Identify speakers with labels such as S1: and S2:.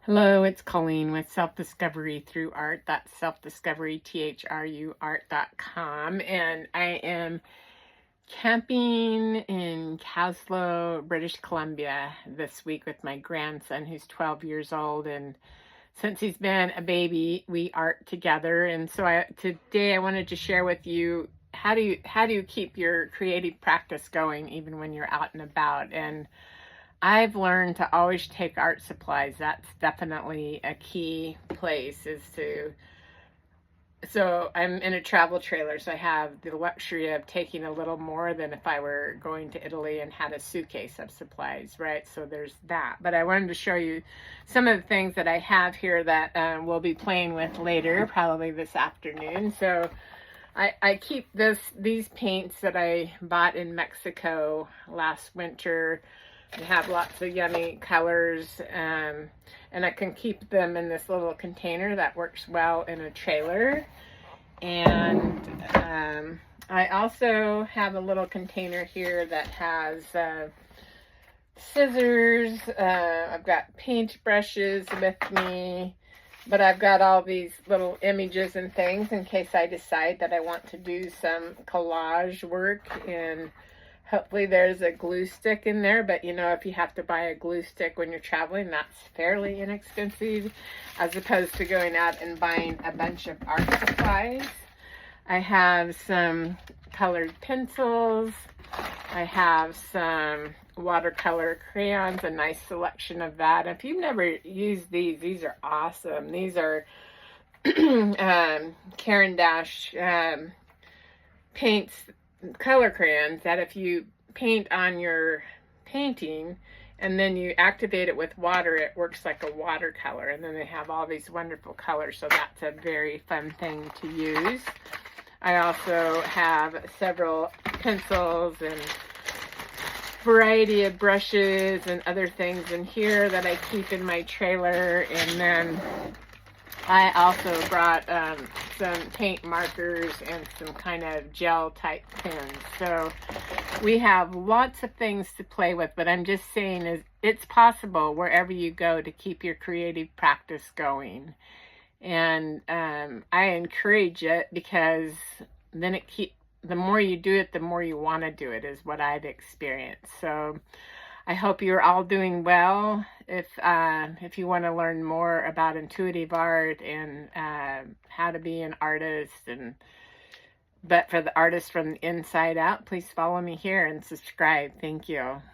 S1: Hello, it's Colleen with Self-Discovery Through Art. That's self-discovery, THRU art.com. And I am camping in Caslow, British Columbia this week with my grandson who's 12 years old. And since he's been a baby, we art together. And so today I wanted to share with you how do you keep your creative practice going even when you're out and about. And I've learned to always take art supplies. That's definitely a key place so I'm in a travel trailer, so I have the luxury of taking a little more than if I were going to Italy and had a suitcase of supplies, right? So there's that. But I wanted to show you some of the things that I have here that we'll be playing with later, probably this afternoon. So I keep these paints that I bought in Mexico last winter. They have lots of yummy colors, and I can keep them in this little container that works well in a trailer. And I also have a little container here that has scissors. I've got paint brushes with me, but I've got all these little images and things in case I decide that I want to do some collage work. And hopefully there's a glue stick in there, but you know, if you have to buy a glue stick when you're traveling, that's fairly inexpensive as opposed to going out and buying a bunch of art supplies. I have some colored pencils. I have some watercolor crayons, a nice selection of that. If you've never used these are awesome. These are Caran d'Ache paints, color crayons that if you paint on your painting and then you activate it with water, it works like a watercolor. And then they have all these wonderful colors, so that's a very fun thing to use. I also have several pencils and variety of brushes and other things in here that I keep in my trailer. And then I also brought some paint markers and some kind of gel type pens. So we have lots of things to play with, but I'm just saying is it's possible wherever you go to keep your creative practice going. And I encourage it because then the more you do it, the more you want to do it is what I've experienced. So I hope you're all doing well. If you want to learn more about intuitive art and how to be an artist, but for the artist from the inside out, please follow me here and subscribe. Thank you.